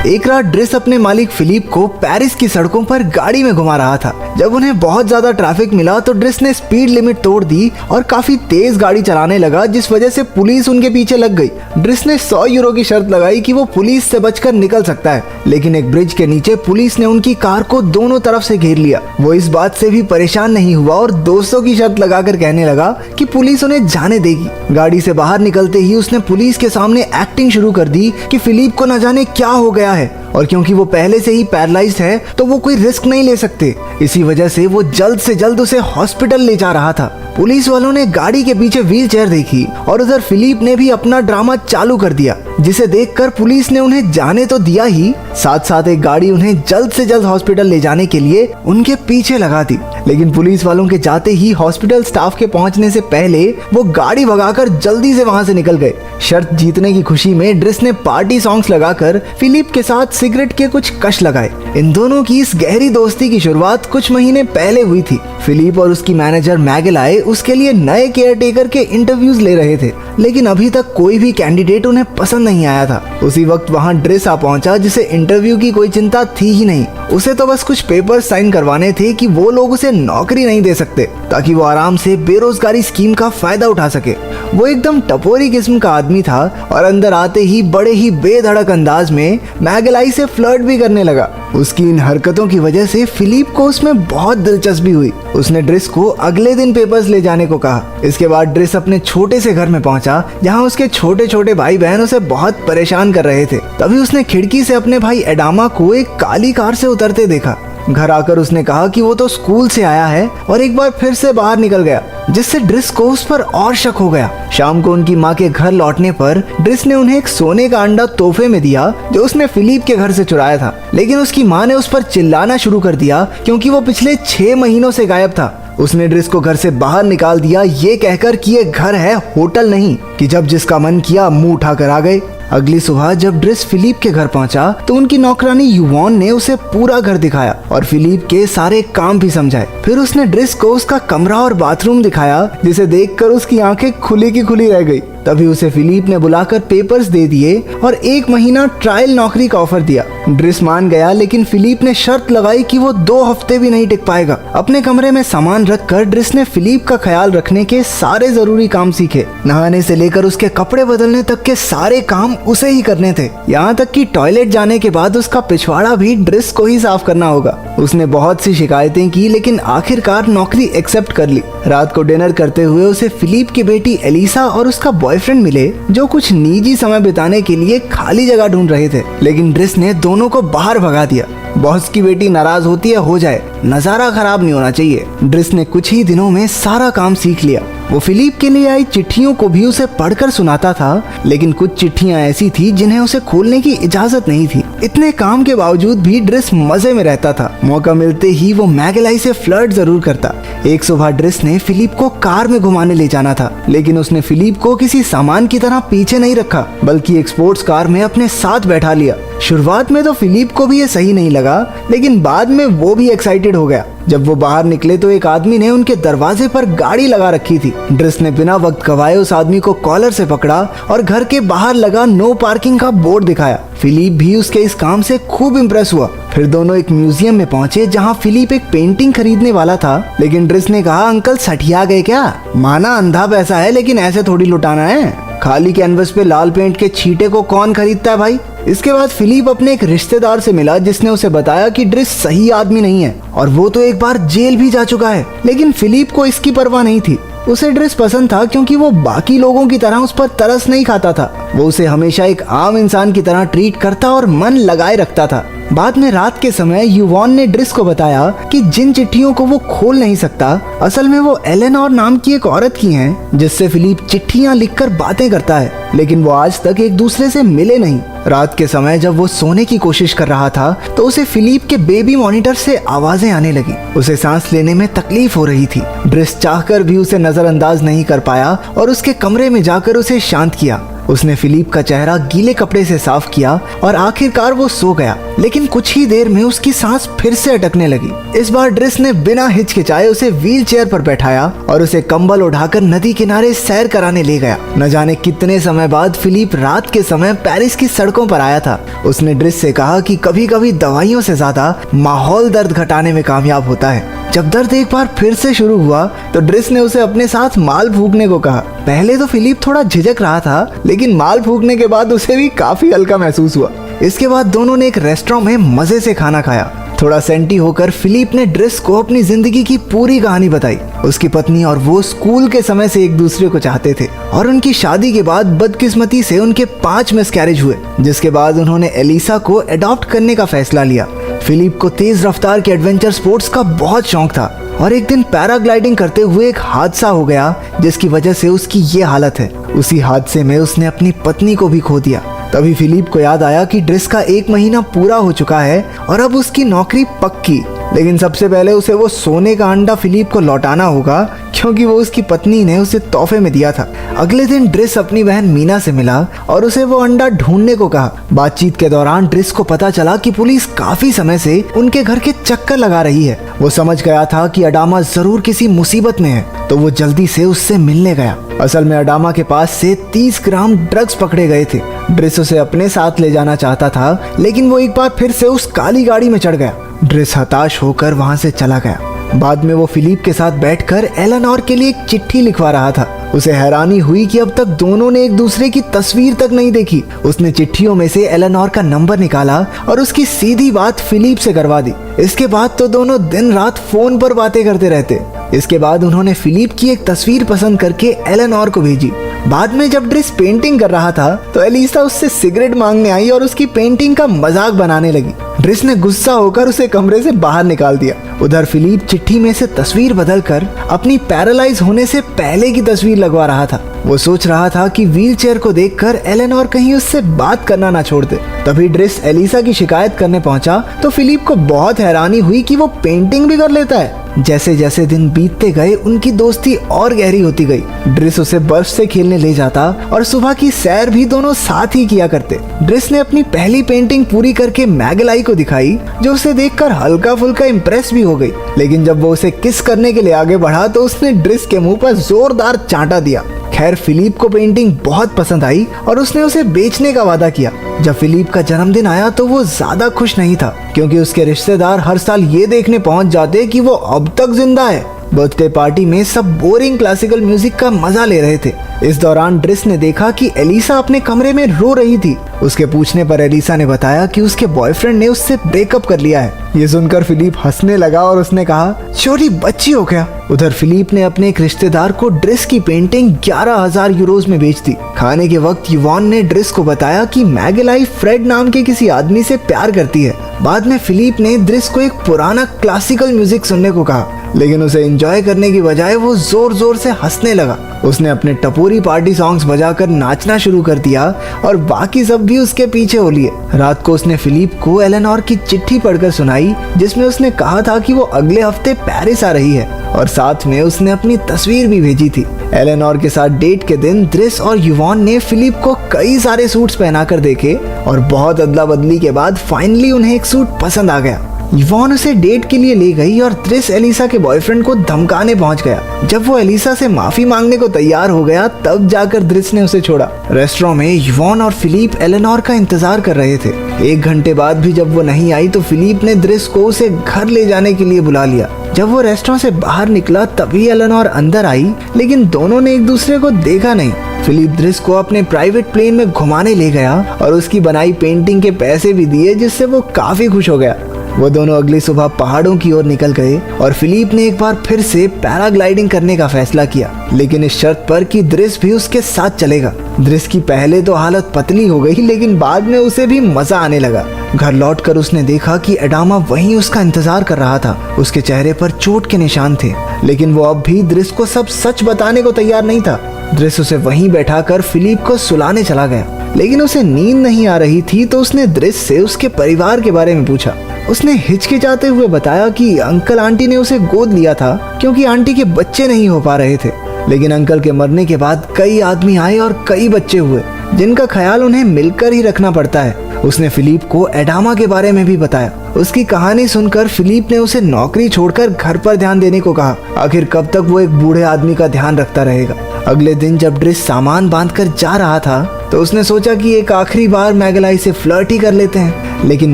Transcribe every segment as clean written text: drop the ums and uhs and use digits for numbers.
एक रात ड्रिस अपने मालिक फिलिप को पेरिस की सड़कों पर गाड़ी में घुमा रहा था। जब उन्हें बहुत ज्यादा ट्रैफिक मिला तो ड्रिस ने स्पीड लिमिट तोड़ दी और काफी तेज गाड़ी चलाने लगा, जिस वजह से पुलिस उनके पीछे लग गई। ड्रिस ने 100 यूरो की शर्त लगाई कि वो पुलिस से बचकर निकल सकता है, लेकिन एक ब्रिज के नीचे पुलिस ने उनकी कार को दोनों तरफ से घेर लिया। वो इस बात से भी परेशान नहीं हुआ और 200 की शर्त लगाकर कहने लगा कि पुलिस उन्हें जाने देगी। गाड़ी से बाहर निकलते ही उसने पुलिस के सामने एक्टिंग शुरू कर दी कि फिलिप को न जाने क्या हो गया है, और क्योंकि वो पहले से ही पैरालाइज्ड है तो वो कोई रिस्क नहीं ले सकते। इसी वजह से वो जल्द से जल्द उसे हॉस्पिटल ले जा रहा था। पुलिस वालों ने गाड़ी के पीछे व्हील चेयर देखी और उधर फिलिप ने भी अपना ड्रामा चालू कर दिया, जिसे देखकर पुलिस ने उन्हें जाने तो दिया ही, साथ साथ एक गाड़ी उन्हें जल्द से जल्द हॉस्पिटल ले जाने के लिए उनके पीछे लगा दी। लेकिन पुलिस वालों के जाते ही हॉस्पिटल स्टाफ के पहुंचने से पहले वो गाड़ी भगाकर जल्दी से वहां से निकल गए। शर्त जीतने की खुशी में ड्रिस ने पार्टी सॉन्ग्स लगाकर फिलिप के साथ सिगरेट के कुछ कश लगाए। इन दोनों की इस गहरी दोस्ती की शुरुआत कुछ महीने पहले हुई थी। फिलिप और उसकी मैनेजर मैगेलाई उसके लिए नए केयरटेकर के इंटरव्यूज ले रहे थे, लेकिन अभी तक कोई भी कैंडिडेट उन्हें पसंद नहीं आया था। उसी वक्त वहां ड्रिस आ पहुंचा, जिसे इंटरव्यू की कोई चिंता थी ही नहीं। उसे तो बस कुछ पेपर साइन करवाने थे कि वो लोग उसे नौकरी नहीं दे सकते, ताकि वो आराम से बेरोजगारी स्कीम का फायदा उठा सके। वो एकदम टपोरी किस्म का आदमी था और अंदर आते ही बड़े ही बेधड़क अंदाज में मैगेलाई से फ्लर्ट भी करने लगा। उसकी इन हरकतों की वजह से फिलिप को उसमें बहुत दिलचस्पी हुई। उसने ड्रिस को अगले दिन पेपर्स ले जाने को कहा। इसके बाद ड्रिस अपने छोटे से घर में पहुंचा, जहां उसके छोटे छोटे भाई बहन उसे बहुत परेशान कर रहे थे। तभी उसने खिड़की से अपने भाई एडामा को एक काली कार से उतरते देखा। घर आकर उसने कहा कि वो तो स्कूल से आया है और एक बार फिर से बाहर निकल गया, जिससे ड्रिस को उस पर और शक हो गया। शाम को उनकी माँ के घर लौटने पर ड्रिस ने उन्हें एक सोने का अंडा तोहफे में दिया, जो उसने फिलिप के घर से चुराया था। लेकिन उसकी माँ ने उस पर चिल्लाना शुरू कर दिया क्योंकि वो पिछले 6 महीनों से गायब था। उसने ड्रिस को घर से बाहर निकाल दिया, ये कहकर कि ये घर है, होटल नहीं, कि जब जिसका मन किया मुंह उठाकर आ गए। अगली सुबह जब ड्रिस फिलिप के घर पहुंचा तो उनकी नौकरानी युवॉन ने उसे पूरा घर दिखाया और फिलिप के सारे काम भी समझाए। फिर उसने ड्रिस को उसका कमरा और बाथरूम दिखाया, जिसे देखकर उसकी आंखें खुली की खुली रह गई। तभी उसे फिलिप ने बुलाकर पेपर्स दे दिए और 1 महीना ट्रायल नौकरी का ऑफर दिया। ड्रिस मान गया, लेकिन फिलिप ने शर्त लगाई कि वो 2 हफ्ते भी नहीं टिक पाएगा। अपने कमरे में सामान रखकर ड्रिस ने फिलिप का ख्याल रखने के सारे जरूरी काम सीखे। नहाने से लेकर उसके कपड़े बदलने तक के सारे काम उसे ही करने थे। यहाँ तक कि टॉयलेट जाने के बाद उसका पिछवाड़ा भी ड्रिस को ही साफ करना होगा। उसने बहुत सी शिकायतें की, लेकिन आखिरकार नौकरी एक्सेप्ट कर ली। रात को डिनर करते हुए उसे फिलिप की बेटी एलिसा और उसका बॉयफ्रेंड मिले, जो कुछ निजी समय बिताने के लिए खाली जगह ढूंढ रहे थे। लेकिन ड्रिस ने दोनों को बाहर भगा दिया। बॉस की बेटी नाराज होती है हो जाए, नजारा खराब नहीं होना चाहिए। ड्रिस ने कुछ ही दिनों में सारा काम सीख लिया। वो फिलिप के लिए आई चिट्ठियों को भी उसे पढ़कर सुनाता था, लेकिन कुछ चिट्ठियां ऐसी थी जिन्हें उसे खोलने की इजाजत नहीं थी। इतने काम के बावजूद भी ड्रिस मजे में रहता था। मौका मिलते ही वो मैगेलाई से फ्लर्ट जरूर करता। एक सुबह ड्रिस ने फिलिप को कार में घुमाने ले जाना था, लेकिन उसने फिलिप को किसी सामान की तरह पीछे नहीं रखा, बल्कि एक स्पोर्ट्स कार में अपने साथ बैठा लिया। शुरुआत में तो फिलिप को भी ये सही नहीं लगा, लेकिन बाद में वो भी एक्साइटेड हो गया। जब वो बाहर निकले तो एक आदमी ने उनके दरवाजे पर गाड़ी लगा रखी थी। ड्रिस ने बिना वक्त गवाए उस आदमी को कॉलर से पकड़ा और घर के बाहर लगा नो पार्किंग का बोर्ड दिखाया। फिलिप भी उसके इस काम से खूब इम्प्रेस हुआ। फिर दोनों एक म्यूजियम में पहुंचे, जहां फिलिप एक पेंटिंग खरीदने वाला था, लेकिन ड्रिस ने कहा, अंकल सठिया गए क्या? माना अंधा पैसा है, लेकिन ऐसे थोड़ी लुटाना है। खाली कैनवस पे लाल पेंट के छींटे को कौन खरीदता है भाई? इसके बाद फिलिप अपने एक रिश्तेदार से मिला, जिसने उसे बताया कि ड्रिस सही आदमी नहीं है और वो तो एक बार जेल भी जा चुका है। लेकिन फिलिप को इसकी परवाह नहीं थी। उसे ड्रिस पसंद था क्योंकि वो बाकी लोगों की तरह उस पर तरस नहीं खाता था। वो उसे हमेशा एक आम इंसान की तरह ट्रीट करता और मन लगाए रखता था। बाद में रात के समय युवॉन ने ड्रिस को बताया कि जिन चिट्ठियों को वो खोल नहीं सकता, असल में वो एलेनोर नाम की एक औरत की हैं, जिससे फिलिप चिट्ठियां लिखकर बातें करता है, लेकिन वो आज तक एक दूसरे से मिले नहीं। रात के समय जब वो सोने की कोशिश कर रहा था तो उसे फिलिप के बेबी मॉनिटर से आवाजें आने लगी। उसे सांस लेने में तकलीफ हो रही थी। ड्रिस चाहकर भी उसे नजरअंदाज नहीं कर पाया और उसके कमरे में जाकर उसे शांत किया। उसने फिलिप का चेहरा गीले कपड़े से साफ किया और आखिरकार वो सो गया। लेकिन कुछ ही देर में उसकी सांस फिर से अटकने लगी। इस बार ड्रिस ने बिना हिचकिचाए उसे व्हील चेयर पर बैठाया और उसे कंबल उठाकर नदी किनारे सैर कराने ले गया। न जाने कितने समय बाद फिलिप रात के समय पेरिस की सड़कों पर आया था। उसने ड्रिस से कहा कि कभी कभी दवाइयों से ज्यादा माहौल दर्द घटाने में कामयाब होता है। जब दर्द एक बार फिर से शुरू हुआ तो ड्रिस ने उसे अपने साथ माल फूकने को कहा। पहले तो फिलिप थोड़ा झिझक रहा था, लेकिन माल फूकने के बाद उसे भी काफी हल्का महसूस हुआ। इसके बाद दोनों ने एक रेस्टोरेंट में मजे से खाना खाया। थोड़ा सेंटी होकर फिलिप ने ड्रिस को अपनी जिंदगी की पूरी कहानी बताई। उसकी पत्नी और वो स्कूल के समय से एक दूसरे को चाहते थे और उनकी शादी के बाद बदकिस्मती से उनके 5 मिसकैरेज हुए, जिसके बाद उन्होंने एलिसा को अडॉप्ट करने का फैसला लिया। फिलिप को तेज रफ्तार के एडवेंचर स्पोर्ट्स का बहुत शौक था और एक दिन पैराग्लाइडिंग करते हुए एक हादसा हो गया, जिसकी वजह से उसकी ये हालत है। उसी हादसे में उसने अपनी पत्नी को भी खो दिया। तभी फिलिप को याद आया कि ड्रिस का 1 महीना पूरा हो चुका है और अब उसकी नौकरी पक्की। लेकिन सबसे पहले उसे वो सोने का अंडा फिलिप को लौटाना होगा, क्योंकि वो उसकी पत्नी ने उसे तोहफे में दिया था। अगले दिन ड्रिस अपनी बहन मीना से मिला और उसे वो अंडा ढूंढने को कहा। बातचीत के दौरान ड्रिस को पता चला कि पुलिस काफी समय से उनके घर के चक्कर लगा रही है। वो समझ गया था कि अडामा जरूर किसी मुसीबत में है, तो वो जल्दी से उससे मिलने गया। असल में अडामा के पास से 30 ग्राम ड्रग्स पकड़े गए थे। ड्रिस उसे अपने साथ ले जाना चाहता था, लेकिन वो एक बार फिर से उस काली गाड़ी में चढ़ गया। ड्रिस हताश होकर वहां से चला गया। बाद में वो फिलिप के साथ बैठकर एलेनोर के लिए एक चिट्ठी लिखवा रहा था। उसे हैरानी हुई कि अब तक दोनों ने एक दूसरे की तस्वीर तक नहीं देखी। उसने चिट्ठियों में से एलेनोर का नंबर निकाला और उसकी सीधी बात फिलिप से करवा दी। इसके बाद तो दोनों दिन रात फोन पर बातें करते रहते। इसके बाद उन्होंने फिलिप की एक तस्वीर पसंद करके एलेनोर को भेजी। बाद में जब ड्रिस पेंटिंग कर रहा था तो एलिसा उससे सिगरेट मांगने आई और उसकी पेंटिंग का मजाक बनाने लगी। ड्रिस ने गुस्सा होकर उसे कमरे से बाहर निकाल दिया। उधर फिलिप चिट्ठी में से तस्वीर बदलकर अपनी पैरालाइज होने से पहले की तस्वीर लगवा रहा था। वो सोच रहा था कि व्हीलचेयर को देखकर एलेनोर कहीं उससे बात करना ना छोड़ दे। तभी ड्रिस एलिसा की शिकायत करने पहुंचा तो फिलिप को बहुत हैरानी हुई कि वो पेंटिंग भी कर लेता है। जैसे जैसे दिन बीतते गए उनकी दोस्ती और गहरी होती गई। ड्रिस उसे बर्फ से खेलने ले जाता और सुबह की सैर भी दोनों साथ ही किया करते। ड्रिस ने अपनी पहली पेंटिंग पूरी करके मैगलाई को दिखाई, जो उसे देखकर हल्का फुल्का इम्प्रेस भी हो गई। लेकिन जब वो उसे किस करने के लिए आगे बढ़ा तो उसने ड्रिस के मुंह पर जोरदार चांटा दिया। खैर, फिलिप को पेंटिंग बहुत पसंद आई और उसने उसे बेचने का वादा किया। जब फिलिप का जन्मदिन आया तो वो ज्यादा खुश नहीं था, क्योंकि उसके रिश्तेदार हर साल ये देखने पहुंच जाते कि वो अब तक जिंदा है। बर्थडे पार्टी में सब बोरिंग क्लासिकल म्यूजिक का मजा ले रहे थे। इस दौरान ड्रिस ने देखा कि एलिसा अपने कमरे में रो रही थी। उसके पूछने पर एलिसा ने बताया कि उसके बॉयफ्रेंड ने उससे ब्रेकअप कर लिया है। ये सुनकर फिलिप हंसने लगा और उसने कहा, छोटी बच्ची हो क्या? उधर फिलिप ने अपने एक रिश्तेदार को ड्रिस की पेंटिंग 11,000 यूरोज में बेच दी। खाने के वक्त युवान ने ड्रिस को बताया कि मैगलाई फ्रेड नाम के किसी आदमी से प्यार करती है। बाद में फिलिप ने ड्रिस को एक पुराना क्लासिकल म्यूजिक सुनने को कहा, लेकिन उसे एंजॉय करने की बजाय वो जोर जोर से हंसने लगा। उसने अपने टपोरी पार्टी सॉन्ग्स बजाकर नाचना शुरू कर दिया और बाकी सब भी उसके पीछे हो लिए। रात को उसने फिलिप को एलेनोर की चिट्ठी पढ़कर सुनाई, जिसमें उसने कहा था कि वो अगले हफ्ते पेरिस आ रही है और साथ में उसने अपनी तस्वीर भी भेजी थी। एलेनोर के साथ डेट के दिन ड्रिस और युवान ने फिलिप को कई सारे सूट्स पहनाकर देखे और बहुत अदला बदली के बाद फाइनली उन्हें एक सूट पसंद आ गया। युवान उसे डेट के लिए ले गई और ड्रिस एलिसा के बॉयफ्रेंड को धमकाने पहुंच गया। जब वो एलिसा से माफी मांगने को तैयार हो गया तब जाकर ड्रिस ने उसे छोड़ा। रेस्टोरेंट में युवान और फिलिप एलेनोर का इंतजार कर रहे थे। 1 घंटे बाद भी जब वो नहीं आई तो फिलिप ने ड्रिस को उसे घर ले जाने के लिए बुला लिया। जब वो रेस्टोरेंट से बाहर निकला तभी एलेनोर अंदर आई, लेकिन दोनों ने एक दूसरे को देखा नहीं। फिलिप ड्रिस को अपने प्राइवेट प्लेन में घुमाने ले गया और उसकी बनाई पेंटिंग के पैसे भी दिए, जिससे वो काफी खुश हो गया। वो दोनों अगली सुबह पहाड़ों की ओर निकल गए और फिलिप ने एक बार फिर से पैराग्लाइडिंग करने का फैसला किया, लेकिन इस शर्त पर कि ड्रिस भी उसके साथ चलेगा। ड्रिस की पहले तो हालत पतली हो गई, लेकिन बाद में उसे भी मजा आने लगा। घर लौटकर उसने देखा कि अडामा वहीं उसका इंतजार कर रहा था। उसके चेहरे पर चोट के निशान थे, लेकिन वो अब भी ड्रिस को सब सच बताने को तैयार नहीं था। ड्रिस उसे वहीं बैठाकर फिलिप को सुलाने चला गया, लेकिन उसे नींद नहीं आ रही थी तो उसने ड्रिस से उसके परिवार के बारे में पूछा। उसने हिचकिचाते हुए बताया कि अंकल आंटी ने उसे गोद लिया था क्योंकि आंटी के बच्चे नहीं हो पा रहे थे, लेकिन अंकल के मरने के बाद कई आदमी आए और कई बच्चे हुए। जिनका ख्याल उन्हें मिलकर ही रखना पड़ता है। उसने फिलिप को एडामा के बारे में भी बताया। उसकी कहानी सुनकर फिलिप ने उसे नौकरी छोड़कर घर पर ध्यान देने को कहा। आखिर कब तक वो एक बूढ़े आदमी का ध्यान रखता रहेगा। अगले दिन जब ड्रिस सामान बांधकर जा रहा था तो उसने सोचा कि एक आखिरी बार मैगलाई से फ्लर्ट ही कर लेते हैं, लेकिन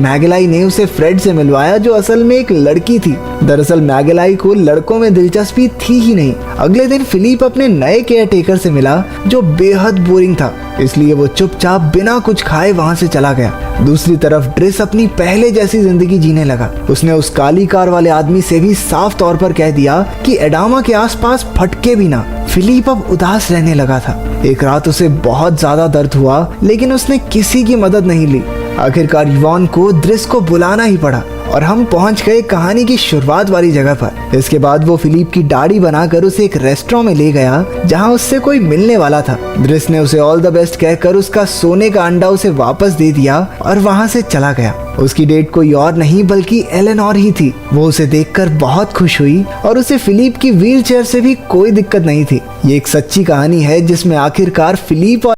मैगलाई ने उसे फ्रेड से मिलवाया जो असल में एक लड़की थी। दरअसल मैगलाई को लड़कों में दिलचस्पी थी ही नहीं। अगले दिन फिलिप अपने नए केयर टेकर से मिला जो बेहद बोरिंग था, इसलिए वो चुपचाप बिना कुछ खाए वहां से चला गया। दूसरी तरफ ड्रिस अपनी पहले जैसी जिंदगी जीने लगा। उसने उस काली कार वाले आदमी से भी साफ तौर पर कह दिया कि एडामा के आसपास फटके भी ना। फिलिप अब उदास रहने लगा था। एक रात उसे बहुत ज्यादा दर्द हुआ, लेकिन उसने किसी की मदद नहीं ली। आखिरकार यवॉन को ड्रिस को बुलाना ही पड़ा और हम पहुंच गए कहानी की शुरुआत वाली जगह पर। इसके बाद वो फिलिप की दाढ़ी बनाकर उसे एक रेस्टोरेंट में ले गया जहां उससे कोई मिलने वाला था। ड्रिस ने उसे ऑल द बेस्ट कहकर उसका सोने का अंडा उसे वापस दे दिया और वहां से चला गया। उसकी डेट कोई और नहीं बल्कि एलेनोर ही थी। वो उसे देखकर बहुत खुश हुई और उसे फिलिप की व्हीलचेयर से भी कोई दिक्कत नहीं थी। ये एक सच्ची कहानी है जिसमें आखिरकार फिलिप और